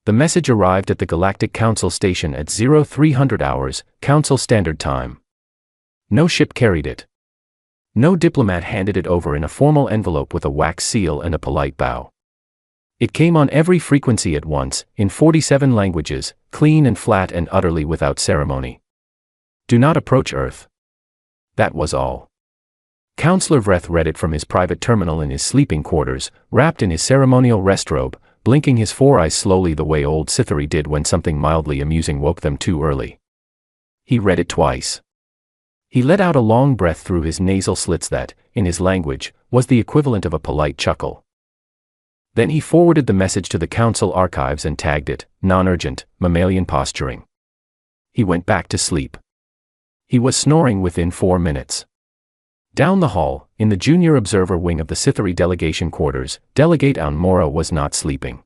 The message arrived at the Galactic Council station at 0300 hours, Council Standard Time. No ship carried it. No diplomat handed it over in a formal envelope with a wax seal and a polite bow. It came on every frequency at once, in 47 languages, clean and flat and utterly without ceremony. Do not approach Earth. That was all. Counselor Vreth read it from his private terminal in his sleeping quarters, wrapped in his ceremonial rest robe, blinking his four eyes slowly the way old Sithari did when something mildly amusing woke them too early. He read it twice. He let out a long breath through his nasal slits that, in his language, was the equivalent of a polite chuckle. Then he forwarded the message to the Council archives and tagged it, non-urgent, mammalian posturing. He went back to sleep. He was snoring within 4 minutes. Down the hall, in the junior observer wing of the Sithari delegation quarters, Delegate Mora was not sleeping.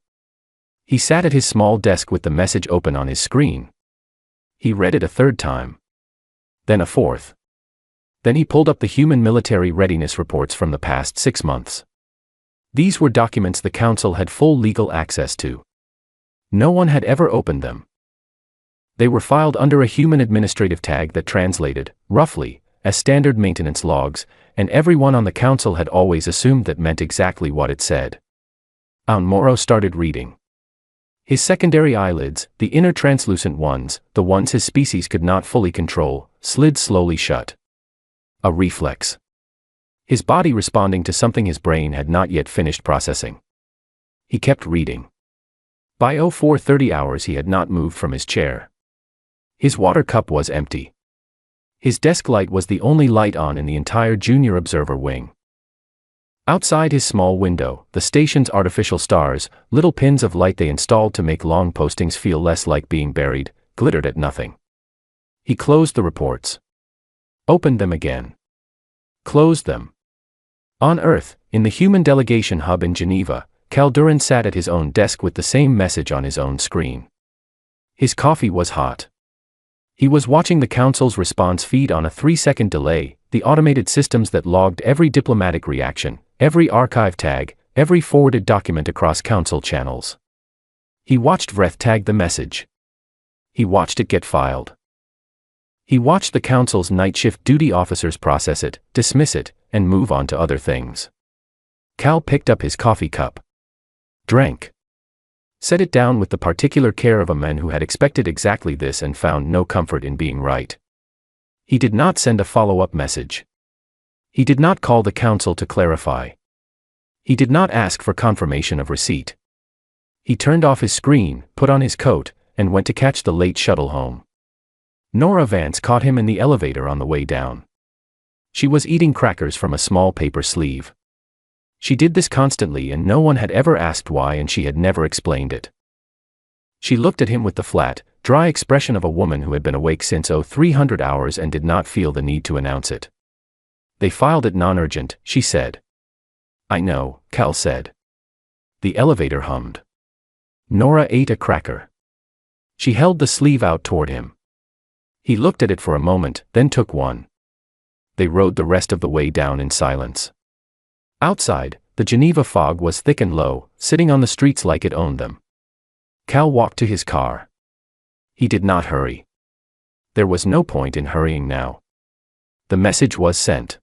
He sat at his small desk with the message open on his screen. He read it a third time. Then a fourth. Then he pulled up the human military readiness reports from the past 6 months. These were documents the Council had full legal access to. No one had ever opened them. They were filed under a human administrative tag that translated, roughly, as standard maintenance logs, and everyone on the Council had always assumed that meant exactly what it said. Moro started reading. His secondary eyelids, the inner translucent ones, the ones his species could not fully control, slid slowly shut. A reflex. His body responding to something his brain had not yet finished processing. He kept reading. By 0430 hours he had not moved from his chair. His water cup was empty. His desk light was the only light on in the entire junior observer wing. Outside his small window, the station's artificial stars, little pins of light they installed to make long postings feel less like being buried, glittered at nothing. He closed the reports. Opened them again. Closed them. On Earth, in the human delegation hub in Geneva, Calduran sat at his own desk with the same message on his own screen. His coffee was hot. He was watching the Council's response feed on a 3-second delay, the automated systems that logged every diplomatic reaction, every archive tag, every forwarded document across Council channels. He watched Vreth tag the message. He watched it get filed. He watched the Council's night shift duty officers process it, dismiss it, and move on to other things. Cal picked up his coffee cup. Drank. Set it down with the particular care of a man who had expected exactly this and found no comfort in being right. He did not send a follow-up message. He did not call the Council to clarify. He did not ask for confirmation of receipt. He turned off his screen, put on his coat, and went to catch the late shuttle home. Nora Vance caught him in the elevator on the way down. She was eating crackers from a small paper sleeve. She did this constantly and no one had ever asked why and she had never explained it. She looked at him with the flat, dry expression of a woman who had been awake since 0300 hours and did not feel the need to announce it. They filed it non-urgent, she said. I know, Cal said. The elevator hummed. Nora ate a cracker. She held the sleeve out toward him. He looked at it for a moment, then took one. They rode the rest of the way down in silence. Outside, the Geneva fog was thick and low, sitting on the streets like it owned them. Cal walked to his car. He did not hurry. There was no point in hurrying now. The message was sent.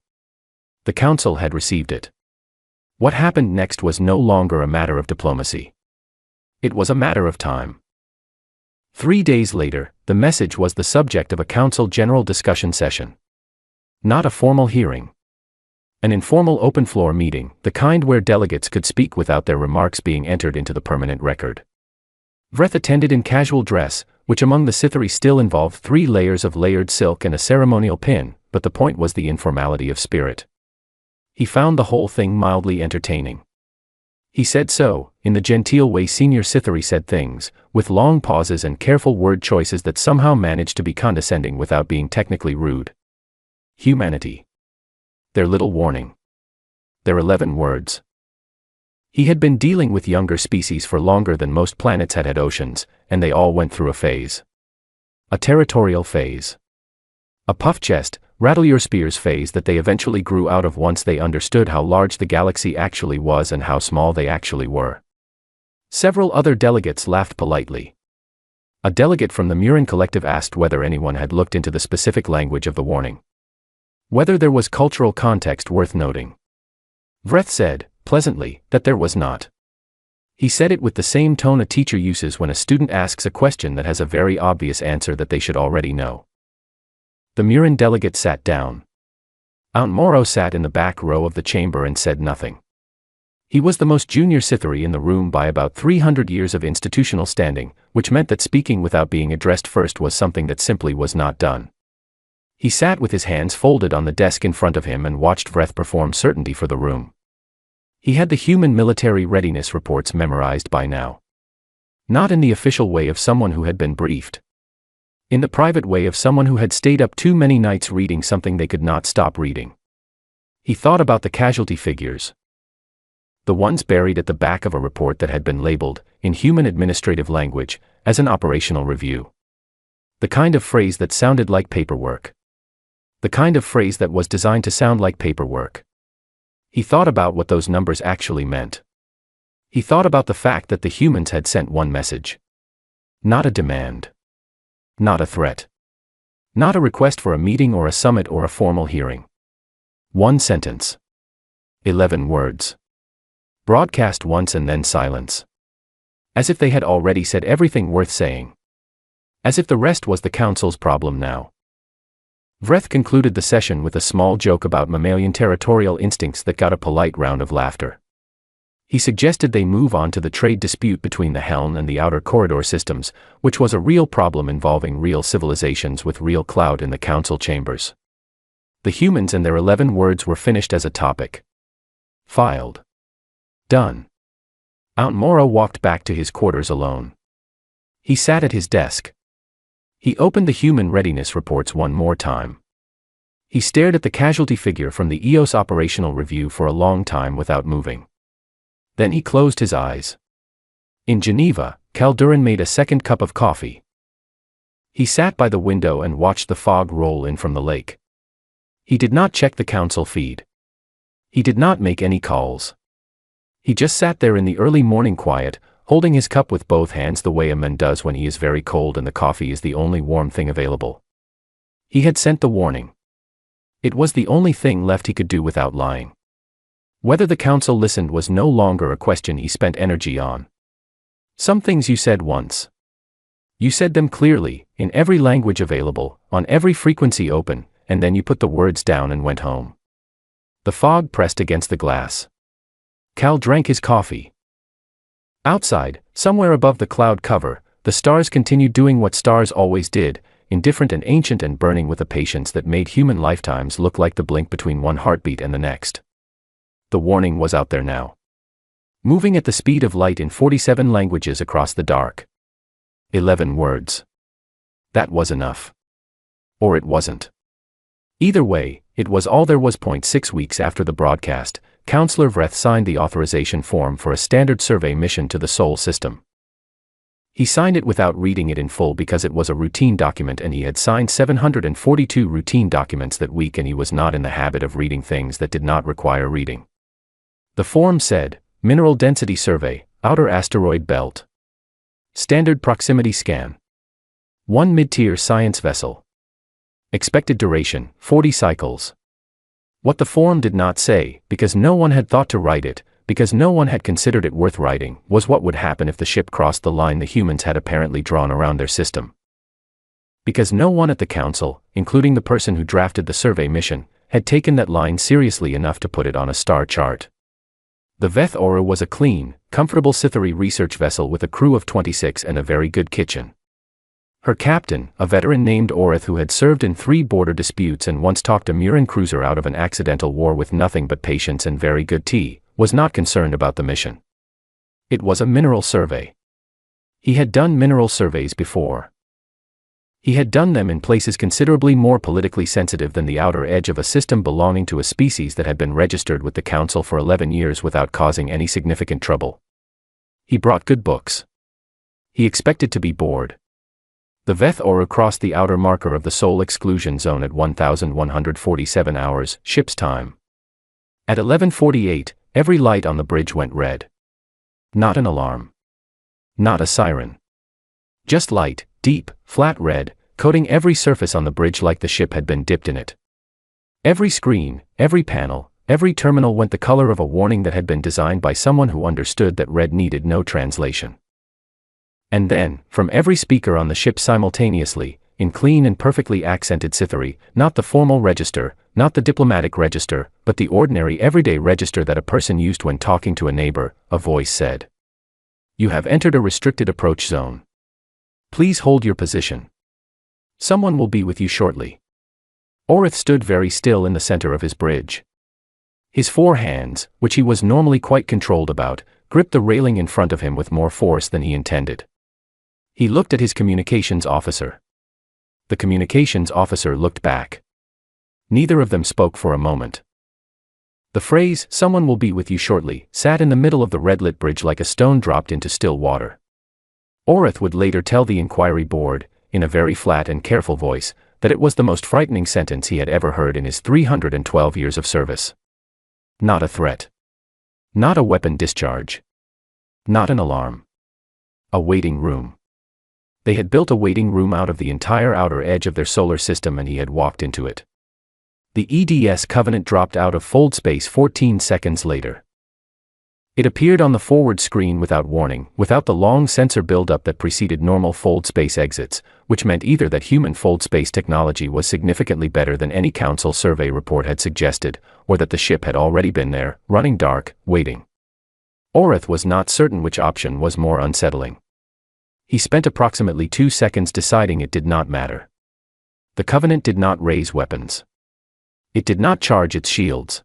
The Council had received it. What happened next was no longer a matter of diplomacy. It was a matter of time. 3 days later, the message was the subject of a Council general discussion session. Not a formal hearing. An informal open-floor meeting, the kind where delegates could speak without their remarks being entered into the permanent record. Vreth attended in casual dress, which among the Sithari still involved 3 layers of layered silk and a ceremonial pin, but the point was the informality of spirit. He found the whole thing mildly entertaining. He said so, in the genteel way senior Sithari said things, with long pauses and careful word choices that somehow managed to be condescending without being technically rude. Humanity. Their little warning. Their 11 words. He had been dealing with younger species for longer than most planets had oceans, and they all went through a phase. A territorial phase. A puff chest, rattle your spears phase that they eventually grew out of once they understood how large the galaxy actually was and how small they actually were. Several other delegates laughed politely. A delegate from the Murin Collective asked whether anyone had looked into the specific language of the warning. Whether there was cultural context worth noting. Vreth said, pleasantly, that there was not. He said it with the same tone a teacher uses when a student asks a question that has a very obvious answer that they should already know. The Murin delegate sat down. Aunt Moro sat in the back row of the chamber and said nothing. He was the most junior Sithari in the room by about 300 years of institutional standing, which meant that speaking without being addressed first was something that simply was not done. He sat with his hands folded on the desk in front of him and watched Vreth perform certainty for the room. He had the human military readiness reports memorized by now. Not in the official way of someone who had been briefed. In the private way of someone who had stayed up too many nights reading something they could not stop reading. He thought about the casualty figures. The ones buried at the back of a report that had been labeled, in human administrative language, as an operational review. The kind of phrase that sounded like paperwork. The kind of phrase that was designed to sound like paperwork. He thought about what those numbers actually meant. He thought about the fact that the humans had sent one message. Not a demand. Not a threat. Not a request for a meeting or a summit or a formal hearing. One sentence. 11 words. Broadcast once and then silence. As if they had already said everything worth saying. As if the rest was the council's problem now. Vreth concluded the session with a small joke about mammalian territorial instincts that got a polite round of laughter. He suggested they move on to the trade dispute between the Helm and the Outer Corridor systems, which was a real problem involving real civilizations with real clout in the council chambers. The humans and their 11 words were finished as a topic. Filed. Done. Aunt Moro walked back to his quarters alone. He sat at his desk. He opened the human readiness reports one more time. He stared at the casualty figure from the EOS operational review for a long time without moving. Then he closed his eyes. In Geneva, Calduran made a second cup of coffee. He sat by the window and watched the fog roll in from the lake. He did not check the council feed. He did not make any calls. He just sat there in the early morning quiet, holding his cup with both hands the way a man does when he is very cold and the coffee is the only warm thing available. He had sent the warning. It was the only thing left he could do without lying. Whether the council listened was no longer a question he spent energy on. Some things you said once. You said them clearly, in every language available, on every frequency open, and then you put the words down and went home. The fog pressed against the glass. Cal drank his coffee. Outside, somewhere above the cloud cover, the stars continued doing what stars always did, indifferent and ancient and burning with a patience that made human lifetimes look like the blink between one heartbeat and the next. The warning was out there now. Moving at the speed of light in 47 languages across the dark. 11 words. That was enough. Or it wasn't. Either way, it was all there was. 6 weeks after the broadcast, Counselor Vreth signed the authorization form for a standard survey mission to the Sol system. He signed it without reading it in full because it was a routine document and he had signed 742 routine documents that week and he was not in the habit of reading things that did not require reading. The form said, Mineral Density Survey, Outer Asteroid Belt. Standard Proximity Scan. 1 mid-tier science vessel. Expected duration, 40 cycles. What the form did not say, because no one had thought to write it, because no one had considered it worth writing, was what would happen if the ship crossed the line the humans had apparently drawn around their system. Because no one at the council, including the person who drafted the survey mission, had taken that line seriously enough to put it on a star chart. The Veth Aura was a clean, comfortable Sithari research vessel with a crew of 26 and a very good kitchen. Her captain, a veteran named Orith who had served in 3 border disputes and once talked a Murin cruiser out of an accidental war with nothing but patience and very good tea, was not concerned about the mission. It was a mineral survey. He had done mineral surveys before. He had done them in places considerably more politically sensitive than the outer edge of a system belonging to a species that had been registered with the Council for 11 years without causing any significant trouble. He brought good books. He expected to be bored. The Veth Aura crossed the outer marker of the Sol exclusion zone at 1147 hours, ship's time. At 11:48, every light on the bridge went red. Not an alarm. Not a siren. Just light, deep, flat red, coating every surface on the bridge like the ship had been dipped in it. Every screen, every panel, every terminal went the color of a warning that had been designed by someone who understood that red needed no translation. And then, from every speaker on the ship simultaneously, in clean and perfectly accented Scythery, not the formal register, not the diplomatic register, but the ordinary everyday register that a person used when talking to a neighbor, a voice said, "You have entered a restricted approach zone. Please hold your position. Someone will be with you shortly." Orith stood very still in the center of his bridge. His 4 hands, which he was normally quite controlled about, gripped the railing in front of him with more force than he intended. He looked at his communications officer. The communications officer looked back. Neither of them spoke for a moment. The phrase, "Someone will be with you shortly," sat in the middle of the red-lit bridge like a stone dropped into still water. Orith would later tell the inquiry board, in a very flat and careful voice, that it was the most frightening sentence he had ever heard in his 312 years of service. Not a threat. Not a weapon discharge. Not an alarm. A waiting room. They had built a waiting room out of the entire outer edge of their solar system and he had walked into it. The EDS Covenant dropped out of fold space 14 seconds later. It appeared on the forward screen without warning, without the long sensor buildup that preceded normal fold space exits, which meant either that human fold space technology was significantly better than any Council survey report had suggested, or that the ship had already been there, running dark, waiting. Orith was not certain which option was more unsettling. He spent approximately 2 seconds deciding it did not matter. The Covenant did not raise weapons. It did not charge its shields.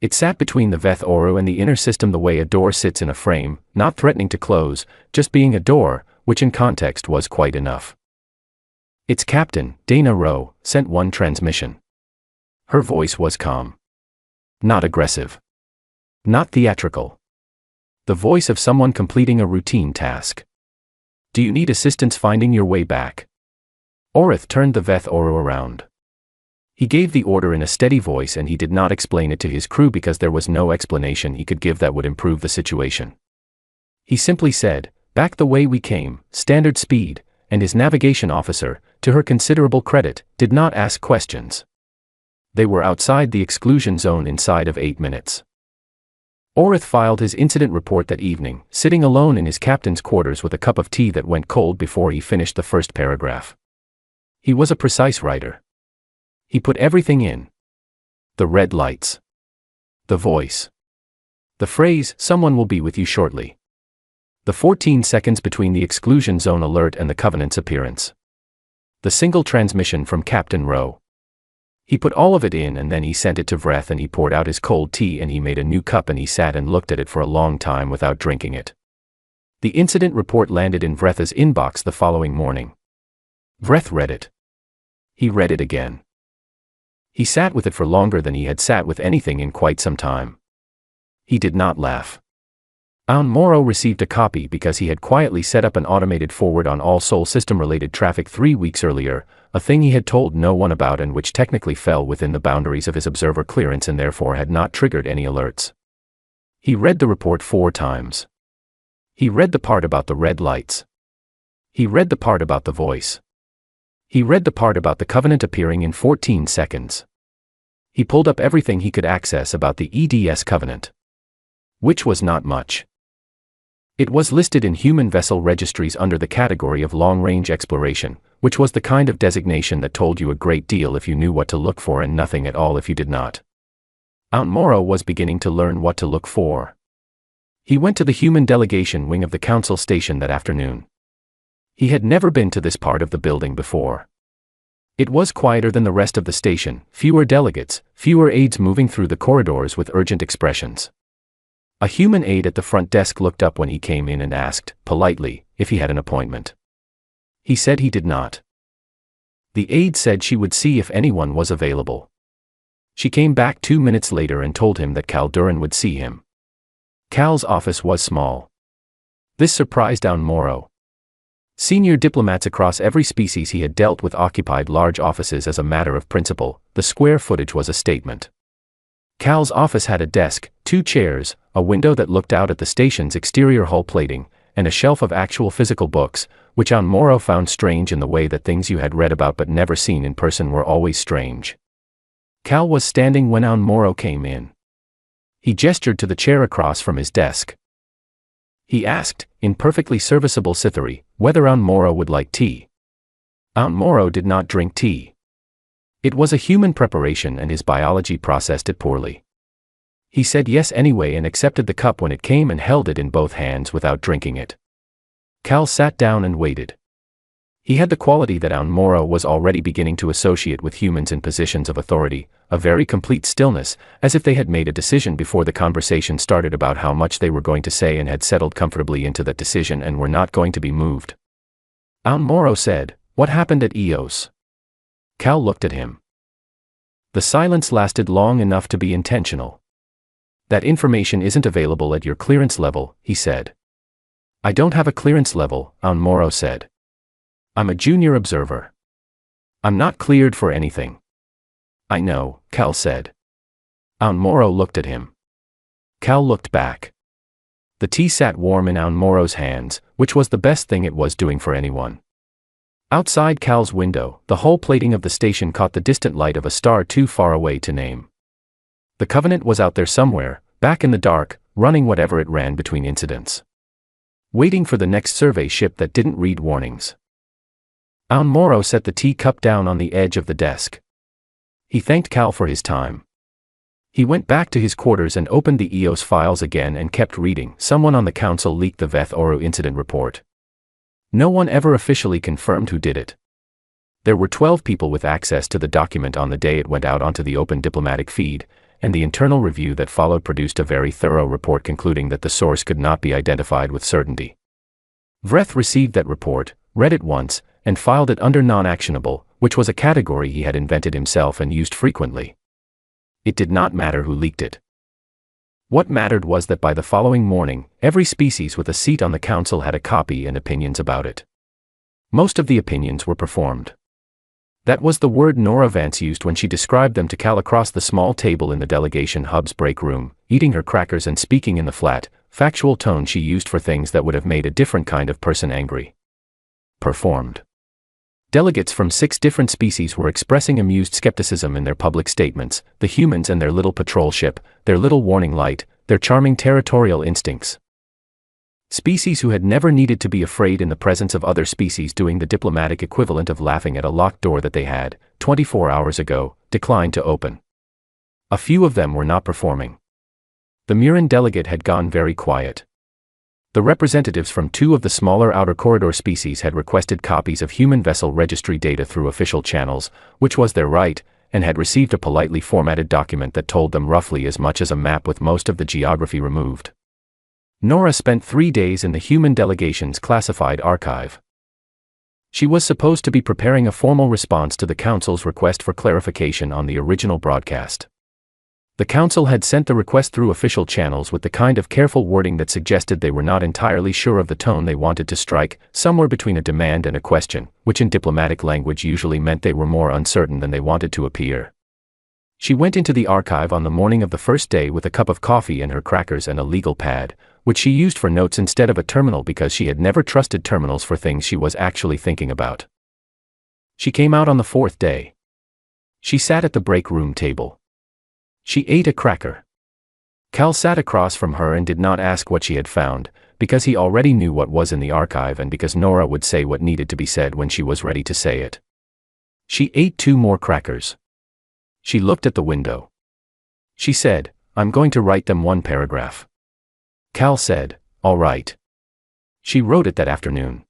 It sat between the Veth Oru and the inner system the way a door sits in a frame, not threatening to close, just being a door, which in context was quite enough. Its captain, Dana Rowe, sent one transmission. Her voice was calm. Not aggressive. Not theatrical. The voice of someone completing a routine task. "Do you need assistance finding your way back?" Orith turned the Veth Oru around. He gave the order in a steady voice and he did not explain it to his crew because there was no explanation he could give that would improve the situation. He simply said, "Back the way we came, standard speed," and his navigation officer, to her considerable credit, did not ask questions. They were outside the exclusion zone inside of 8 minutes. Orith filed his incident report that evening, sitting alone in his captain's quarters with a cup of tea that went cold before he finished the first paragraph. He was a precise writer. He put everything in. The red lights. The voice. The phrase, "Someone will be with you shortly." The 14 seconds between the exclusion zone alert and the Covenant's appearance. The single transmission from Captain Rowe. He put all of it in and then he sent it to Vreth and he poured out his cold tea and he made a new cup and he sat and looked at it for a long time without drinking it. The incident report landed in Vreth's inbox the following morning. Vreth read it. He read it again. He sat with it for longer than he had sat with anything in quite some time. He did not laugh. Morrow received a copy because he had quietly set up an automated forward on all Sol system-related traffic 3 weeks earlier, a thing he had told no one about and which technically fell within the boundaries of his observer clearance and therefore had not triggered any alerts. He read the report 4 times. He read the part about the red lights. He read the part about the voice. He read the part about the Covenant appearing in 14 seconds. He pulled up everything he could access about the EDS Covenant. Which was not much. It was listed in human vessel registries under the category of long-range exploration, which was the kind of designation that told you a great deal if you knew what to look for and nothing at all if you did not. Morrow was beginning to learn what to look for. He went to the human delegation wing of the Council station that afternoon. He had never been to this part of the building before. It was quieter than the rest of the station, fewer delegates, fewer aides moving through the corridors with urgent expressions. A human aide at the front desk looked up when he came in and asked, politely, if he had an appointment. He said he did not. The aide said she would see if anyone was available. She came back 2 minutes later and told him that Cal Duran would see him. Cal's office was small. This surprised Morrow. Senior diplomats across every species he had dealt with occupied large offices as a matter of principle. The square footage was a statement. Cal's office had a desk, 2 chairs, a window that looked out at the station's exterior hull plating, and a shelf of actual physical books, which Morrow found strange in the way that things you had read about but never seen in person were always strange. Cal was standing when Morrow came in. He gestured to the chair across from his desk. He asked, in perfectly serviceable Scythery, whether Morrow would like tea. Morrow did not drink tea. It was a human preparation and his biology processed it poorly. He said yes anyway and accepted the cup when it came and held it in both hands without drinking it. Cal sat down and waited. He had the quality that Morrow was already beginning to associate with humans in positions of authority, a very complete stillness, as if they had made a decision before the conversation started about how much they were going to say and had settled comfortably into that decision and were not going to be moved. Morrow said, "What happened at Eos?" Cal looked at him. The silence lasted long enough to be intentional. "That information isn't available at your clearance level," he said. "I don't have a clearance level," Morrow said. "I'm a junior observer. I'm not cleared for anything." "I know," Cal said. Morrow looked at him. Cal looked back. The tea sat warm in Morrow's hands, which was the best thing it was doing for anyone. Outside Cal's window, the whole plating of the station caught the distant light of a star too far away to name. The Covenant was out there somewhere, back in the dark, running whatever it ran between incidents. Waiting for the next survey ship that didn't read warnings. Morrow set the tea cup down on the edge of the desk. He thanked Cal for his time. He went back to his quarters and opened the EOS files again and kept reading. Someone on the council leaked the Veth Oru incident report. No one ever officially confirmed who did it. There were 12 people with access to the document on the day it went out onto the open diplomatic feed, and the internal review that followed produced a very thorough report concluding that the source could not be identified with certainty. Vreth received that report, read it once, and filed it under non-actionable, which was a category he had invented himself and used frequently. It did not matter who leaked it. What mattered was that by the following morning, every species with a seat on the council had a copy and opinions about it. Most of the opinions were performed. That was the word Nora Vance used when she described them to Cal across the small table in the delegation hub's break room, eating her crackers and speaking in the flat, factual tone she used for things that would have made a different kind of person angry. Performed. Delegates from 6 different species were expressing amused skepticism in their public statements, the humans and their little patrol ship, their little warning light, their charming territorial instincts. Species who had never needed to be afraid in the presence of other species doing the diplomatic equivalent of laughing at a locked door that they had, 24 hours ago, declined to open. A few of them were not performing. The Murin delegate had gone very quiet. The representatives from 2 of the smaller outer corridor species had requested copies of human vessel registry data through official channels, which was their right, and had received a politely formatted document that told them roughly as much as a map with most of the geography removed. Nora spent 3 days in the human delegation's classified archive. She was supposed to be preparing a formal response to the Council's request for clarification on the original broadcast. The Council had sent the request through official channels with the kind of careful wording that suggested they were not entirely sure of the tone they wanted to strike, somewhere between a demand and a question, which in diplomatic language usually meant they were more uncertain than they wanted to appear. She went into the archive on the morning of the first day with a cup of coffee and her crackers and a legal pad, which she used for notes instead of a terminal because she had never trusted terminals for things she was actually thinking about. She came out on the 4th day. She sat at the break room table. She ate a cracker. Cal sat across from her and did not ask what she had found, because he already knew what was in the archive and because Nora would say what needed to be said when she was ready to say it. She ate 2 more crackers. She looked at the window. She said, "I'm going to write them 1 paragraph." Cal said, "All right." She wrote it that afternoon.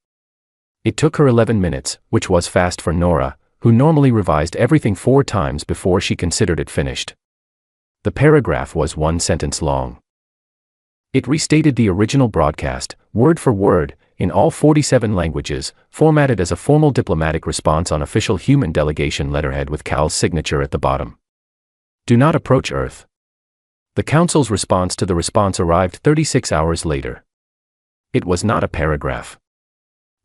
It took her 11 minutes, which was fast for Nora, who normally revised everything 4 times before she considered it finished. The paragraph was 1 sentence long. It restated the original broadcast, word for word, in all 47 languages, formatted as a formal diplomatic response on official human delegation letterhead with Cal's signature at the bottom. "Do not approach Earth." The Council's response to the response arrived 36 hours later. It was not a paragraph.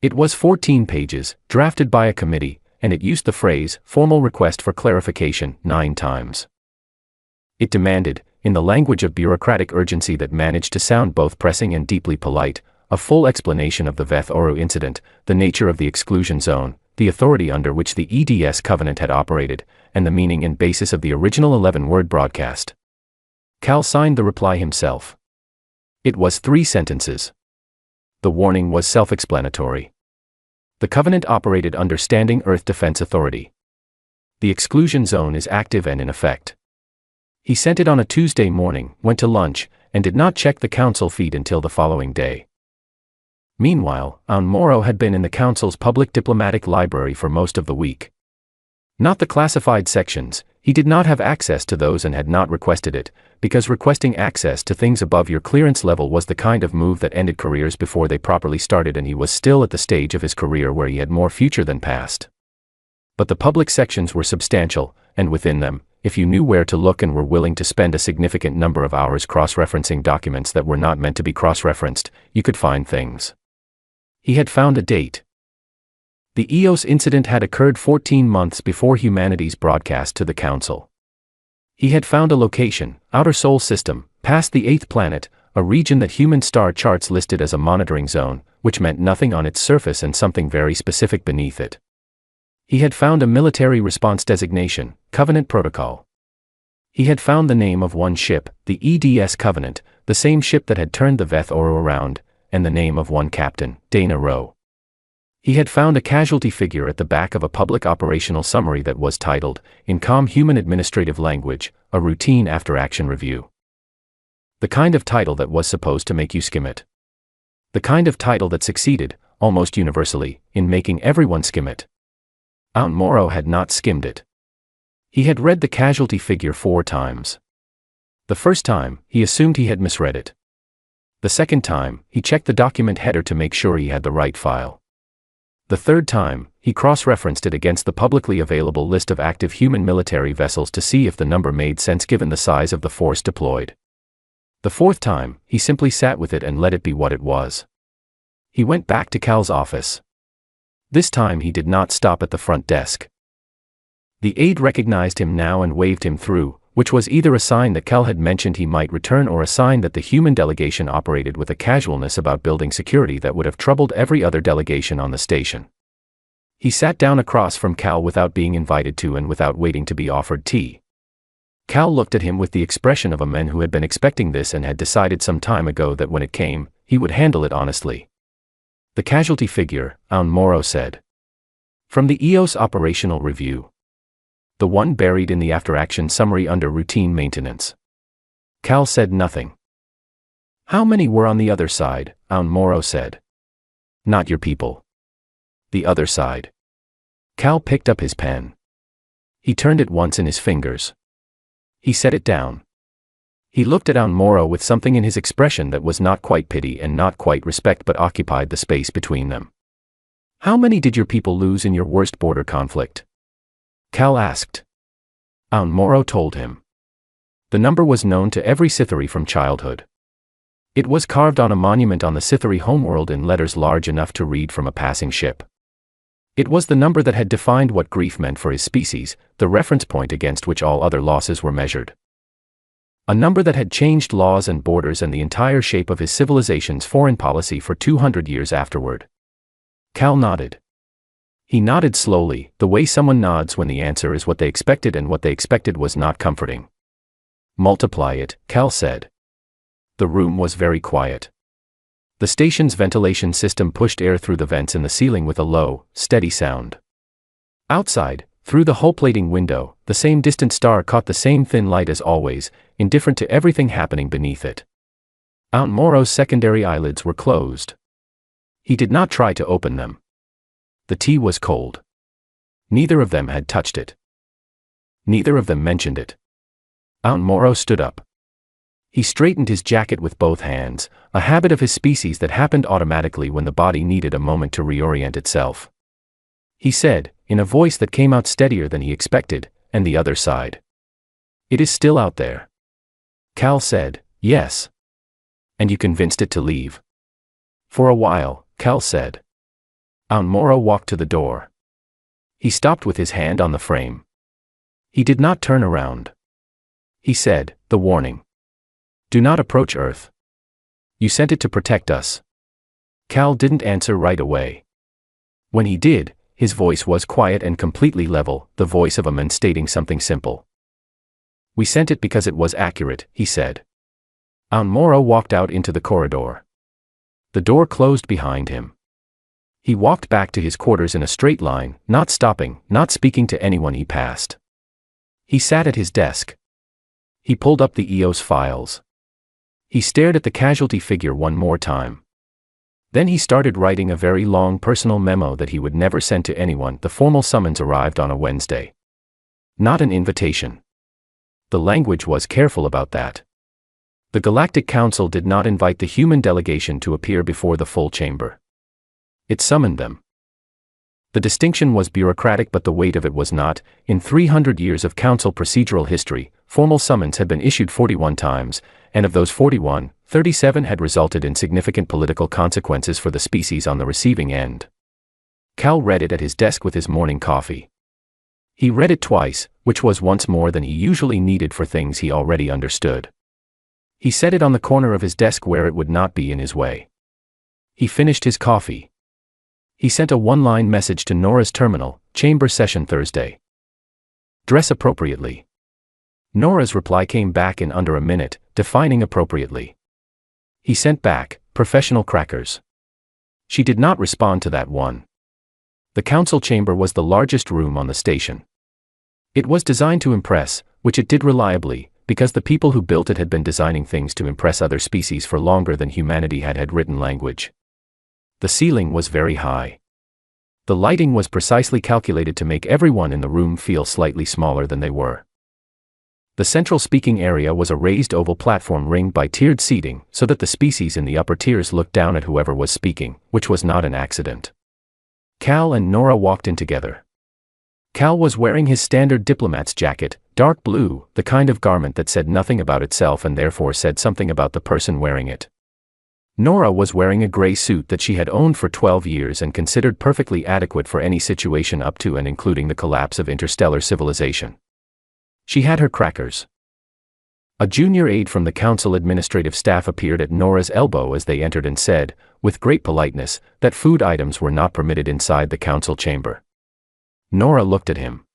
It was 14 pages, drafted by a committee, and it used the phrase, "formal request for clarification," 9 times. It demanded, in the language of bureaucratic urgency that managed to sound both pressing and deeply polite, a full explanation of the Veth Oru incident, the nature of the exclusion zone, the authority under which the EDS Covenant had operated, and the meaning and basis of the original 11-word broadcast. Cal signed the reply himself. It was 3 sentences. The warning was self-explanatory. The Covenant operated under Standing Earth Defense Authority. The exclusion zone is active and in effect. He sent it on a Tuesday morning, went to lunch, and did not check the Council feed until the following day. Meanwhile, Morrow had been in the Council's public diplomatic library for most of the week. Not the classified sections, he did not have access to those and had not requested it, because requesting access to things above your clearance level was the kind of move that ended careers before they properly started, and he was still at the stage of his career where he had more future than past. But the public sections were substantial, and within them, if you knew where to look and were willing to spend a significant number of hours cross-referencing documents that were not meant to be cross-referenced, you could find things. He had found a date. The EOS incident had occurred 14 months before humanity's broadcast to the Council. He had found a location, outer Sol system, past the 8th planet, a region that human star charts listed as a monitoring zone, which meant nothing on its surface and something very specific beneath it. He had found a military response designation, Covenant Protocol. He had found the name of one ship, the EDS Covenant, the same ship that had turned the Veth Oru around, and the name of one captain, Dana Rowe. He had found a casualty figure at the back of a public operational summary that was titled, in calm human administrative language, a routine after-action review. The kind of title that was supposed to make you skim it. The kind of title that succeeded, almost universally, in making everyone skim it. Morrow had not skimmed it. He had read the casualty figure 4 times. The first time, he assumed he had misread it. The second time, he checked the document header to make sure he had the right file. The third time, he cross-referenced it against the publicly available list of active human military vessels to see if the number made sense given the size of the force deployed. The fourth time, he simply sat with it and let it be what it was. He went back to Cal's office. This time he did not stop at the front desk. The aide recognized him now and waved him through, which was either a sign that Cal had mentioned he might return or a sign that the human delegation operated with a casualness about building security that would have troubled every other delegation on the station. He sat down across from Cal without being invited to and without waiting to be offered tea. Cal looked at him with the expression of a man who had been expecting this and had decided some time ago that when it came, he would handle it honestly. The casualty figure, Morrow said. From the EOS operational review. The one buried in the after-action summary under routine maintenance. Cal said nothing. How many were on the other side? Morrow said. Not your people. The other side. Cal picked up his pen. He turned it once in his fingers. He set it down. He looked at Morrow with something in his expression that was not quite pity and not quite respect but occupied the space between them. How many did your people lose in your worst border conflict? Cal asked. Morrow told him. The number was known to every Sithari from childhood. It was carved on a monument on the Sithari homeworld in letters large enough to read from a passing ship. It was the number that had defined what grief meant for his species, the reference point against which all other losses were measured. A number that had changed laws and borders and the entire shape of his civilization's foreign policy for 200 years afterward. Cal nodded. He nodded slowly, the way someone nods when the answer is what they expected and what they expected was not comforting. Multiply it, Cal said. The room was very quiet. The station's ventilation system pushed air through the vents in the ceiling with a low, steady sound. Outside, through the hull-plating window, the same distant star caught the same thin light as always, indifferent to everything happening beneath it. Morrow's secondary eyelids were closed. He did not try to open them. The tea was cold. Neither of them had touched it. Neither of them mentioned it. Morrow stood up. He straightened his jacket with both hands, a habit of his species that happened automatically when the body needed a moment to reorient itself. He said, in a voice that came out steadier than he expected, and the other side. It is still out there. Cal said, yes. And you convinced it to leave? For a while, Cal said. Morrow walked to the door. He stopped with his hand on the frame. He did not turn around. He said, the warning. Do not approach Earth. You sent it to protect us. Cal didn't answer right away. When he did, his voice was quiet and completely level, the voice of a man stating something simple. "We sent it because it was accurate," he said. Mora walked out into the corridor. The door closed behind him. He walked back to his quarters in a straight line, not stopping, not speaking to anyone he passed. He sat at his desk. He pulled up the EOS files. He stared at the casualty figure one more time. Then he started writing a very long personal memo that he would never send to anyone. The formal summons arrived on a Wednesday. Not an invitation. The language was careful about that. The Galactic Council did not invite the human delegation to appear before the full chamber. It summoned them. The distinction was bureaucratic, but the weight of it was not. In 300 years of council procedural history, formal summons had been issued 41 times, and of those 41, 37 had resulted in significant political consequences for the species on the receiving end. Cal read it at his desk with his morning coffee. He read it twice, which was once more than he usually needed for things he already understood. He set it on the corner of his desk where it would not be in his way. He finished his coffee. He sent a one-line message to Nora's terminal, "Chamber session Thursday. Dress appropriately." Nora's reply came back in under a minute, defining appropriately. He sent back, "Professional crackers." She did not respond to that one. The council chamber was the largest room on the station. It was designed to impress, which it did reliably, because the people who built it had been designing things to impress other species for longer than humanity had written language. The ceiling was very high. The lighting was precisely calculated to make everyone in the room feel slightly smaller than they were. The central speaking area was a raised oval platform ringed by tiered seating, so that the species in the upper tiers looked down at whoever was speaking, which was not an accident. Cal and Nora walked in together. Cal was wearing his standard diplomat's jacket, dark blue, the kind of garment that said nothing about itself and therefore said something about the person wearing it. Nora was wearing a gray suit that she had owned for 12 years and considered perfectly adequate for any situation up to and including the collapse of interstellar civilization. She had her crackers. A junior aide from the council administrative staff appeared at Nora's elbow as they entered and said, with great politeness, that food items were not permitted inside the council chamber. Nora looked at him.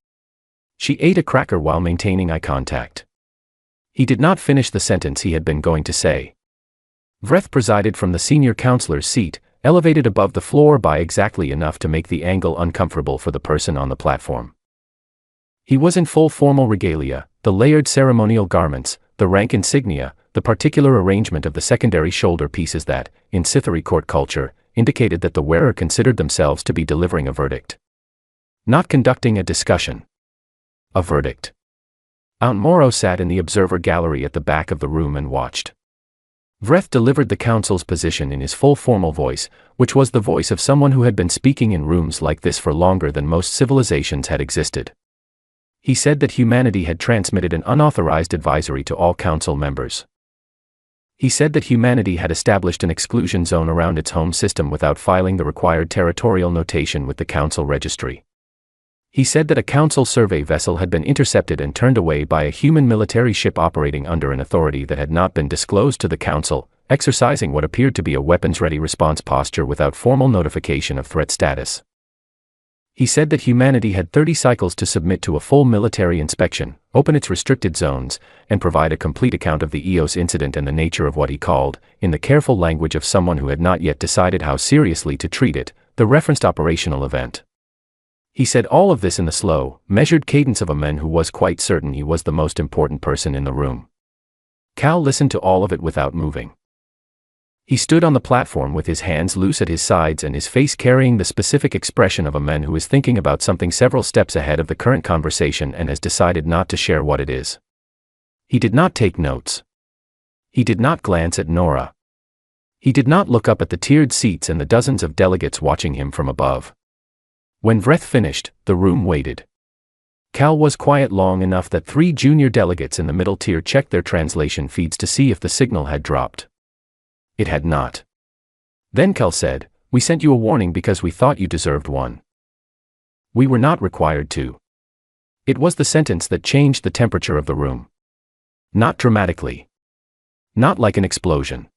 She ate a cracker while maintaining eye contact. He did not finish the sentence he had been going to say. Vreth presided from the senior counselor's seat, elevated above the floor by exactly enough to make the angle uncomfortable for the person on the platform. He was in full formal regalia, the layered ceremonial garments, the rank insignia, the particular arrangement of the secondary shoulder pieces that, in Sithari court culture, indicated that the wearer considered themselves to be delivering a verdict. Not conducting a discussion. A verdict. Aunt Moro sat in the observer gallery at the back of the room and watched. Vreth delivered the council's position in his full formal voice, which was the voice of someone who had been speaking in rooms like this for longer than most civilizations had existed. He said that humanity had transmitted an unauthorized advisory to all council members. He said that humanity had established an exclusion zone around its home system without filing the required territorial notation with the council registry. He said that a council survey vessel had been intercepted and turned away by a human military ship operating under an authority that had not been disclosed to the council, exercising what appeared to be a weapons-ready response posture without formal notification of threat status. He said that humanity had 30 cycles to submit to a full military inspection, open its restricted zones, and provide a complete account of the EOS incident and the nature of what he called, in the careful language of someone who had not yet decided how seriously to treat it, the referenced operational event. He said all of this in the slow, measured cadence of a man who was quite certain he was the most important person in the room. Cal listened to all of it without moving. He stood on the platform with his hands loose at his sides and his face carrying the specific expression of a man who is thinking about something several steps ahead of the current conversation and has decided not to share what it is. He did not take notes. He did not glance at Nora. He did not look up at the tiered seats and the dozens of delegates watching him from above. When Vreth finished, the room waited. Cal was quiet long enough that 3 junior delegates in the middle tier checked their translation feeds to see if the signal had dropped. It had not. Then Cal said, "We sent you a warning because we thought you deserved one. We were not required to." It was the sentence that changed the temperature of the room. Not dramatically. Not like an explosion.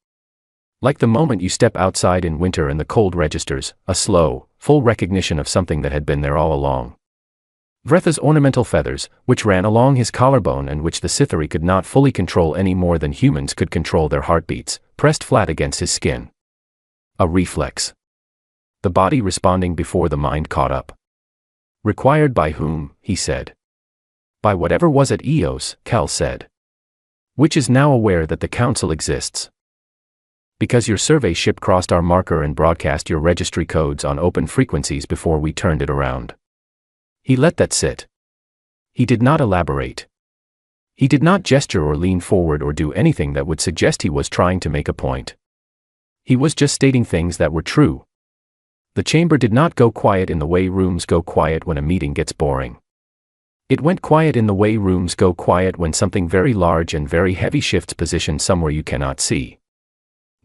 Like the moment you step outside in winter and the cold registers, a slow, full recognition of something that had been there all along. Vretha's ornamental feathers, which ran along his collarbone and which the Cythery could not fully control any more than humans could control their heartbeats, pressed flat against his skin. A reflex. The body responding before the mind caught up. Required by whom, he said. By whatever was at Eos, Cal said. Which is now aware that the Council exists. Because your survey ship crossed our marker and broadcast your registry codes on open frequencies before we turned it around. He let that sit. He did not elaborate. He did not gesture or lean forward or do anything that would suggest he was trying to make a point. He was just stating things that were true. The chamber did not go quiet in the way rooms go quiet when a meeting gets boring. It went quiet in the way rooms go quiet when something very large and very heavy shifts position somewhere you cannot see.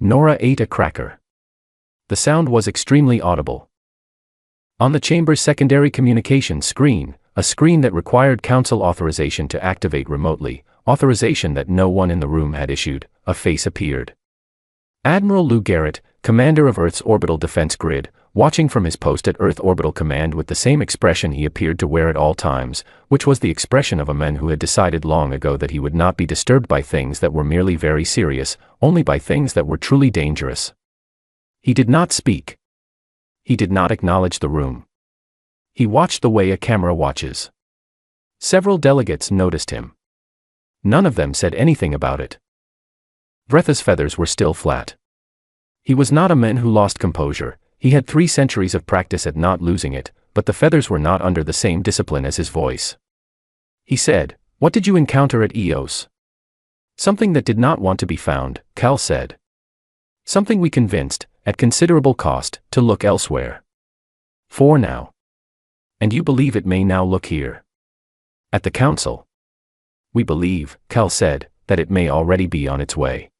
Nora ate a cracker. The sound was extremely audible. On the chamber's secondary communications screen, a screen that required Council authorization to activate remotely, authorization that no one in the room had issued, a face appeared. Admiral Lou Garrett, commander of Earth's orbital defense grid, watching from his post at Earth Orbital Command with the same expression he appeared to wear at all times, which was the expression of a man who had decided long ago that he would not be disturbed by things that were merely very serious, only by things that were truly dangerous. He did not speak. He did not acknowledge the room. He watched the way a camera watches. Several delegates noticed him. None of them said anything about it. Vretha's feathers were still flat. He was not a man who lost composure. He had 3 centuries of practice at not losing it, but the feathers were not under the same discipline as his voice. He said, "What did you encounter at Eos?" "Something that did not want to be found," Cal said. "Something we convinced, at considerable cost, to look elsewhere. For now. And you believe it may now look here. At the Council. We believe," Cal said, "that it may already be on its way.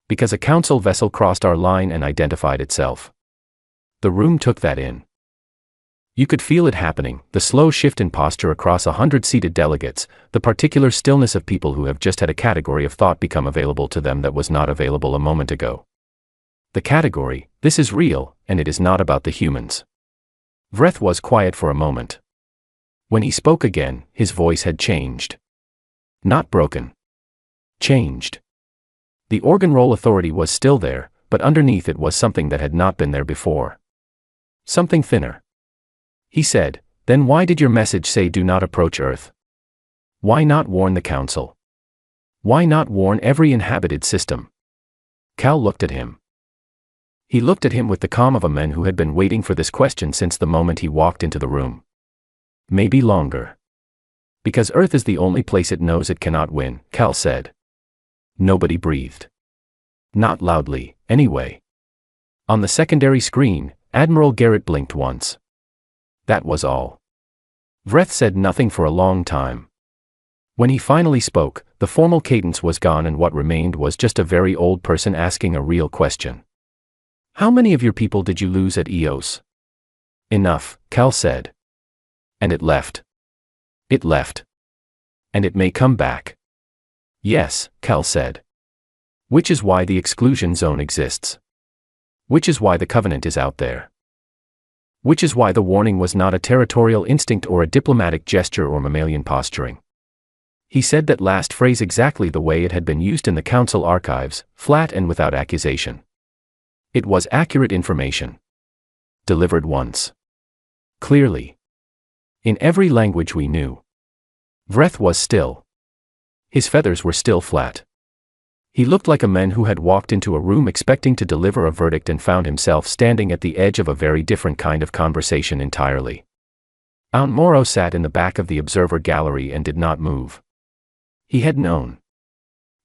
Because a Council vessel crossed our line and identified itself." The room took that in. You could feel it happening, the slow shift in posture across 100 seated delegates, the particular stillness of people who have just had a category of thought become available to them that was not available a moment ago. The category, this is real, and it is not about the humans. Vreth was quiet for a moment. When he spoke again, his voice had changed. Not broken. Changed. The organ roll authority was still there, but underneath it was something that had not been there before. Something thinner. He said, "Then why did your message say do not approach Earth? Why not warn the Council? Why not warn every inhabited system?" Cal looked at him. He looked at him with the calm of a man who had been waiting for this question since the moment he walked into the room. Maybe longer. Because Earth is the only place it knows it cannot win, Cal said. Nobody breathed. Not loudly, anyway. On the secondary screen, Admiral Garrett blinked once. That was all. Vreth said nothing for a long time. When he finally spoke, the formal cadence was gone and what remained was just a very old person asking a real question. "How many of your people did you lose at Eos?" "Enough," Cal said. "And it left." "It left. And it may come back." "Yes," Cal said. "Which is why the exclusion zone exists. Which is why the Covenant is out there. Which is why the warning was not a territorial instinct or a diplomatic gesture or mammalian posturing." He said that last phrase exactly the way it had been used in the Council archives, flat and without accusation. It was accurate information. Delivered once. Clearly. In every language we knew. Vreth was still. His feathers were still flat. He looked like a man who had walked into a room expecting to deliver a verdict and found himself standing at the edge of a very different kind of conversation entirely. Aunt Morrow sat in the back of the observer gallery and did not move. He had known.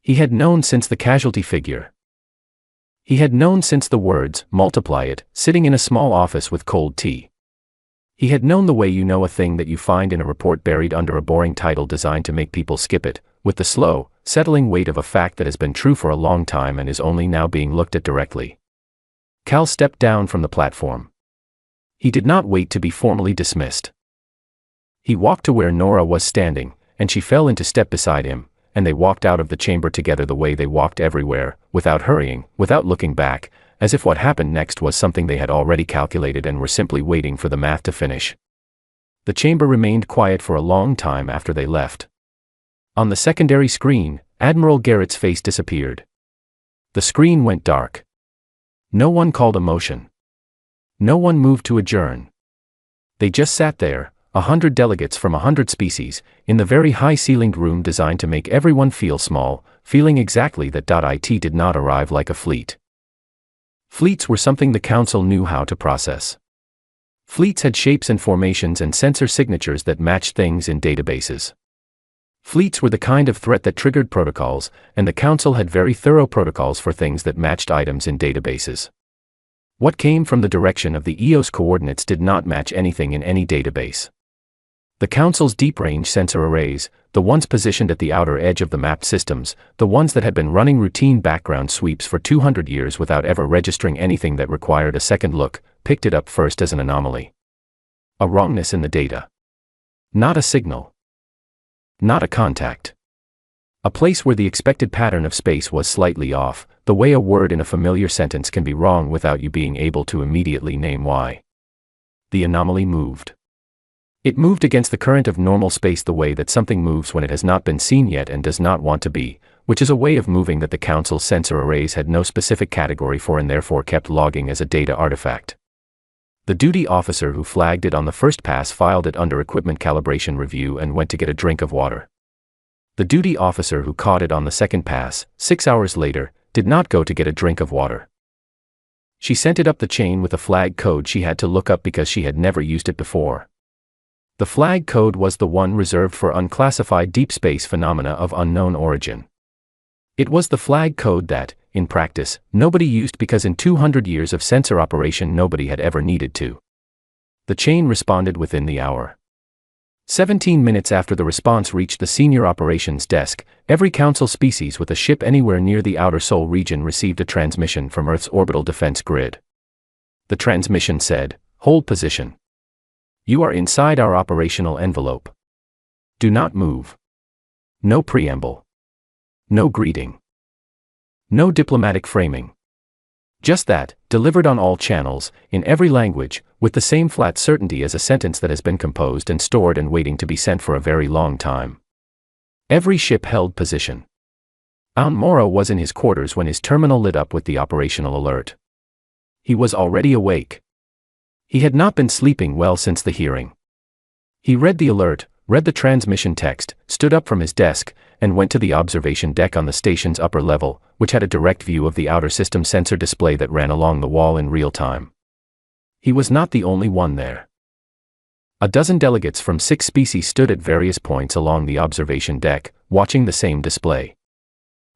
He had known since the casualty figure. He had known since the words, "multiply it," sitting in a small office with cold tea. He had known the way you know a thing that you find in a report buried under a boring title designed to make people skip it, with the slow, settling weight of a fact that has been true for a long time and is only now being looked at directly. Cal stepped down from the platform. He did not wait to be formally dismissed. He walked to where Nora was standing, and she fell into step beside him, and they walked out of the chamber together the way they walked everywhere, without hurrying, without looking back, as if what happened next was something they had already calculated and were simply waiting for the math to finish. The chamber remained quiet for a long time after they left. On the secondary screen, Admiral Garrett's face disappeared. The screen went dark. No one called a motion. No one moved to adjourn. They just sat there, 100 delegates from 100 species, in the very high-ceilinged room designed to make everyone feel small, feeling exactly that. It did not arrive like a fleet. Fleets were something the Council knew how to process. Fleets had shapes and formations and sensor signatures that matched things in databases. Fleets were the kind of threat that triggered protocols, and the Council had very thorough protocols for things that matched items in databases. What came from the direction of the EOS coordinates did not match anything in any database. The Council's deep-range sensor arrays, the ones positioned at the outer edge of the mapped systems, the ones that had been running routine background sweeps for 200 years without ever registering anything that required a second look, picked it up first as an anomaly. A wrongness in the data. Not a signal. Not a contact. A place where the expected pattern of space was slightly off, the way a word in a familiar sentence can be wrong without you being able to immediately name why. The anomaly moved. It moved against the current of normal space the way that something moves when it has not been seen yet and does not want to be, which is a way of moving that the Council's sensor arrays had no specific category for and therefore kept logging as a data artifact. The duty officer who flagged it on the first pass filed it under equipment calibration review and went to get a drink of water. The duty officer who caught it on the second pass, 6 hours later, did not go to get a drink of water. She sent it up the chain with a flag code she had to look up because she had never used it before. The flag code was the one reserved for unclassified deep space phenomena of unknown origin. It was the flag code that, in practice, nobody used because in 200 years of sensor operation nobody had ever needed to. The chain responded within the hour. 17 minutes after the response reached the senior operations desk, every Council species with a ship anywhere near the outer Sol region received a transmission from Earth's orbital defense grid. The transmission said, "Hold position. You are inside our operational envelope. Do not move." No preamble. No greeting. No diplomatic framing. Just that, delivered on all channels, in every language, with the same flat certainty as a sentence that has been composed and stored and waiting to be sent for a very long time. Every ship held position. Morrow was in his quarters when his terminal lit up with the operational alert. He was already awake. He had not been sleeping well since the hearing. He read the alert, read the transmission text, stood up from his desk, and went to the observation deck on the station's upper level, which had a direct view of the outer system sensor display that ran along the wall in real time. He was not the only one there. A dozen delegates from 6 species stood at various points along the observation deck, watching the same display.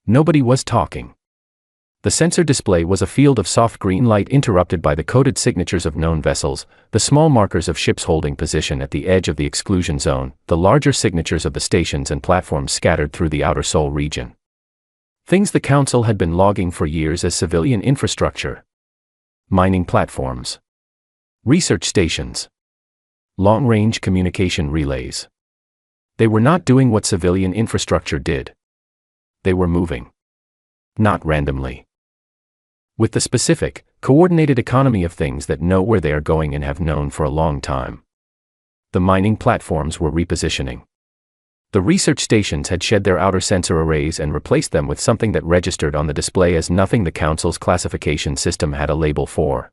Nobody was talking. The sensor display was a field of soft green light interrupted by the coded signatures of known vessels, the small markers of ships holding position at the edge of the exclusion zone, the larger signatures of the stations and platforms scattered through the outer Sol region. Things the Council had been logging for years as civilian infrastructure. Mining platforms. Research stations. Long-range communication relays. They were not doing what civilian infrastructure did. They were moving. Not randomly. With the specific, coordinated economy of things that know where they are going and have known for a long time. The mining platforms were repositioning. The research stations had shed their outer sensor arrays and replaced them with something that registered on the display as nothing the Council's classification system had a label for.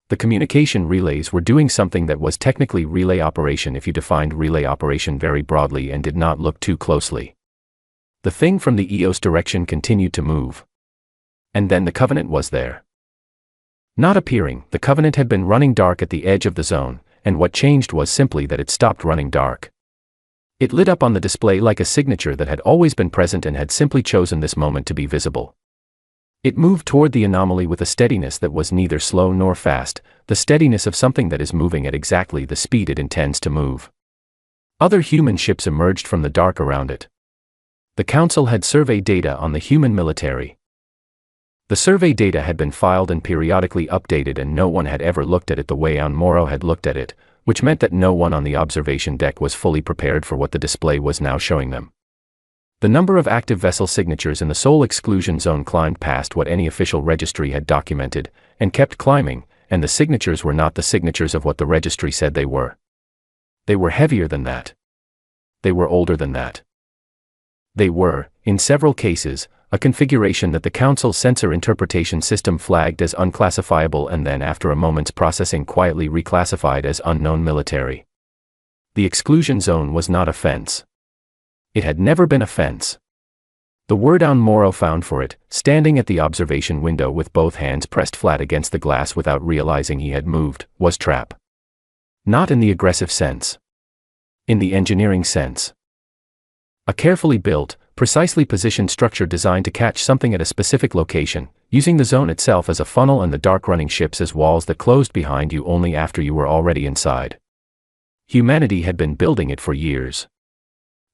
The communication relays were doing something that was technically relay operation if you defined relay operation very broadly and did not look too closely. The thing from the EOS direction continued to move. And then the Covenant was there. Not appearing, the Covenant had been running dark at the edge of the zone, and what changed was simply that it stopped running dark. It lit up on the display like a signature that had always been present and had simply chosen this moment to be visible. It moved toward the anomaly with a steadiness that was neither slow nor fast, the steadiness of something that is moving at exactly the speed it intends to move. Other human ships emerged from the dark around it. The Council had survey data on the human military. The survey data had been filed and periodically updated and no one had ever looked at it the way Morrow had looked at it, which meant that no one on the observation deck was fully prepared for what the display was now showing them. The number of active vessel signatures in the sole exclusion zone climbed past what any official registry had documented, and kept climbing, and the signatures were not the signatures of what the registry said they were. They were heavier than that. They were older than that. They were, in several cases, a configuration that the Council's sensor interpretation system flagged as unclassifiable and then after a moment's processing quietly reclassified as unknown military. The exclusion zone was not a fence. It had never been a fence. The word Moro found for it, standing at the observation window with both hands pressed flat against the glass without realizing he had moved, was trap. Not in the aggressive sense. In the engineering sense. A carefully built, precisely positioned structure designed to catch something at a specific location, using the zone itself as a funnel and the dark running ships as walls that closed behind you only after you were already inside. Humanity had been building it for years.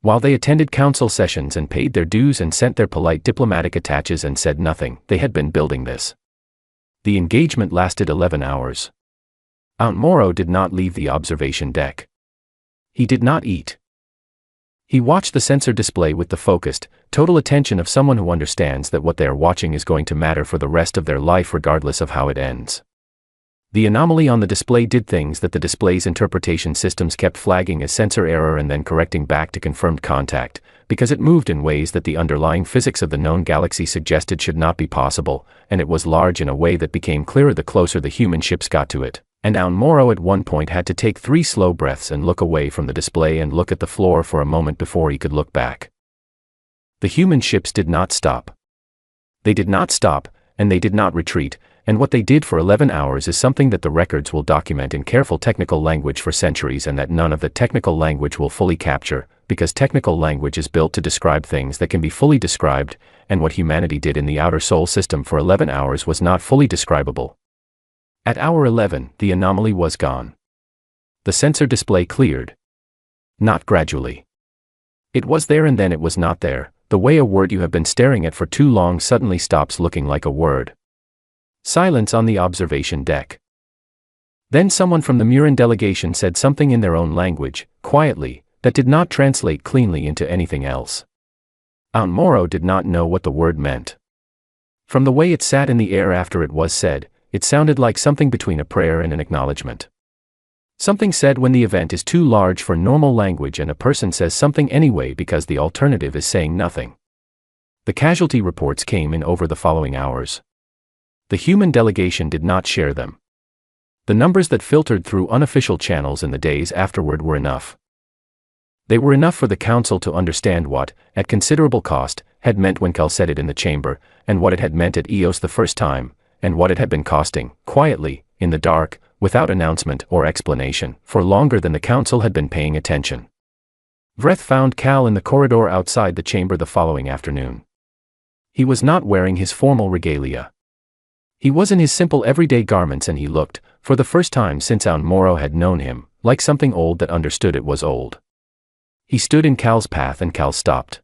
While they attended council sessions and paid their dues and sent their polite diplomatic attaches and said nothing, they had been building this. The engagement lasted 11 hours. Moro did not leave the observation deck. He did not eat. He watched the sensor display with the focused, total attention of someone who understands that what they are watching is going to matter for the rest of their life regardless of how it ends. The anomaly on the display did things that the display's interpretation systems kept flagging as sensor error and then correcting back to confirmed contact, because it moved in ways that the underlying physics of the known galaxy suggested should not be possible, and it was large in a way that became clearer the closer the human ships got to it. And Moro at one point had to take 3 slow breaths and look away from the display and look at the floor for a moment before he could look back. The human ships did not stop. They did not stop, and they did not retreat, and what they did for 11 hours is something that the records will document in careful technical language for centuries and that none of the technical language will fully capture, because technical language is built to describe things that can be fully described, and what humanity did in the outer Sol system for 11 hours was not fully describable. At hour 11, the anomaly was gone. The sensor display cleared. Not gradually. It was there and then it was not there, the way a word you have been staring at for too long suddenly stops looking like a word. Silence on the observation deck. Then someone from the Murin delegation said something in their own language, quietly, that did not translate cleanly into anything else. Moro did not know what the word meant. From the way it sat in the air after it was said, it sounded like something between a prayer and an acknowledgement. Something said when the event is too large for normal language and a person says something anyway because the alternative is saying nothing. The casualty reports came in over the following hours. The human delegation did not share them. The numbers that filtered through unofficial channels in the days afterward were enough. They were enough for the council to understand what, at considerable cost, had meant when Cal said it in the chamber, and what it had meant at Eos the first time, and what it had been costing, quietly, in the dark, without announcement or explanation, for longer than the council had been paying attention. Vreth found Cal in the corridor outside the chamber the following afternoon. He was not wearing his formal regalia. He was in his simple everyday garments and he looked, for the first time since Moro had known him, like something old that understood it was old. He stood in Cal's path and Cal stopped.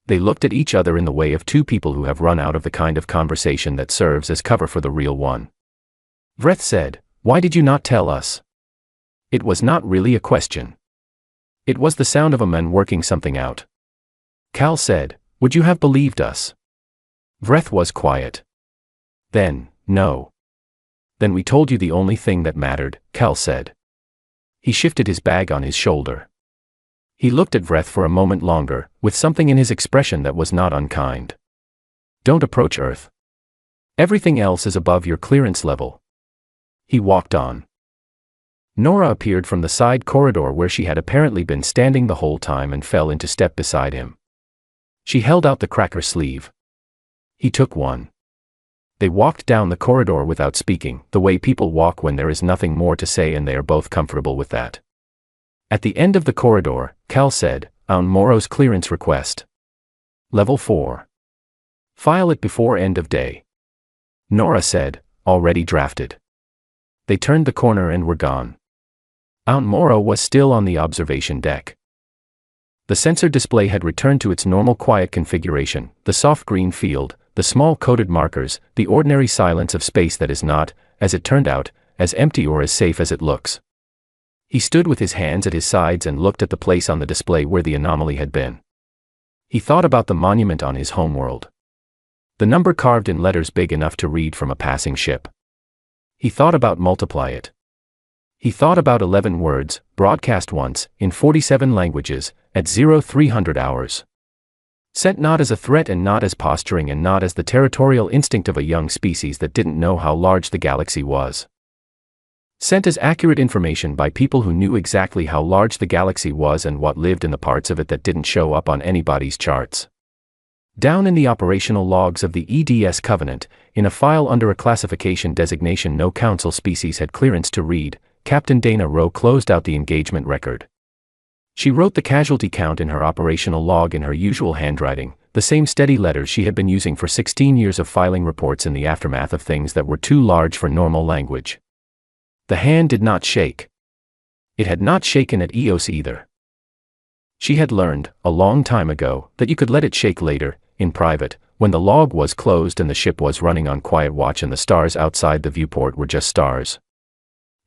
They looked at each other in the way of two people who have run out of the kind of conversation that serves as cover for the real one. Vreth said, "Why did you not tell us?" It was not really a question. It was the sound of a man working something out. Cal said, "Would you have believed us?" Vreth was quiet. Then, no. Then we told you the only thing that mattered, Cal said. He shifted his bag on his shoulder. He looked at Vreth for a moment longer, with something in his expression that was not unkind. Don't approach Earth. Everything else is above your clearance level. He walked on. Nora appeared from the side corridor where she had apparently been standing the whole time and fell into step beside him. She held out the cracker sleeve. He took one. They walked down the corridor without speaking, the way people walk when there is nothing more to say and they are both comfortable with that. At the end of the corridor, Cal said, Moro's clearance request. Level 4. File it before end of day. Nora said, already drafted. They turned the corner and were gone. Moro was still on the observation deck. The sensor display had returned to its normal quiet configuration, the soft green field, the small coded markers, the ordinary silence of space that is not, as it turned out, as empty or as safe as it looks. He stood with his hands at his sides and looked at the place on the display where the anomaly had been. He thought about the monument on his homeworld. The number carved in letters big enough to read from a passing ship. He thought about multiply it. He thought about 11 words, broadcast once, in 47 languages, at 0300 hours. Sent not as a threat and not as posturing and not as the territorial instinct of a young species that didn't know how large the galaxy was. Sent as accurate information by people who knew exactly how large the galaxy was and what lived in the parts of it that didn't show up on anybody's charts. Down in the operational logs of the EDS Covenant, in a file under a classification designation no Council species had clearance to read, Captain Dana Rowe closed out the engagement record. She wrote the casualty count in her operational log in her usual handwriting, the same steady letters she had been using for 16 years of filing reports in the aftermath of things that were too large for normal language. The hand did not shake. It had not shaken at EOS either. She had learned, a long time ago, that you could let it shake later, in private, when the log was closed and the ship was running on quiet watch and the stars outside the viewport were just stars.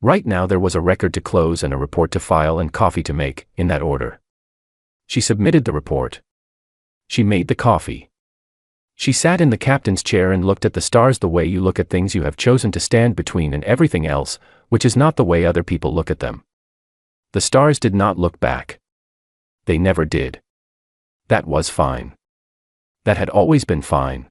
Right now there was a record to close and a report to file and coffee to make, in that order. She submitted the report. She made the coffee. She sat in the captain's chair and looked at the stars the way you look at things you have chosen to stand between and everything else, which is not the way other people look at them. The stars did not look back. They never did. That was fine. That had always been fine.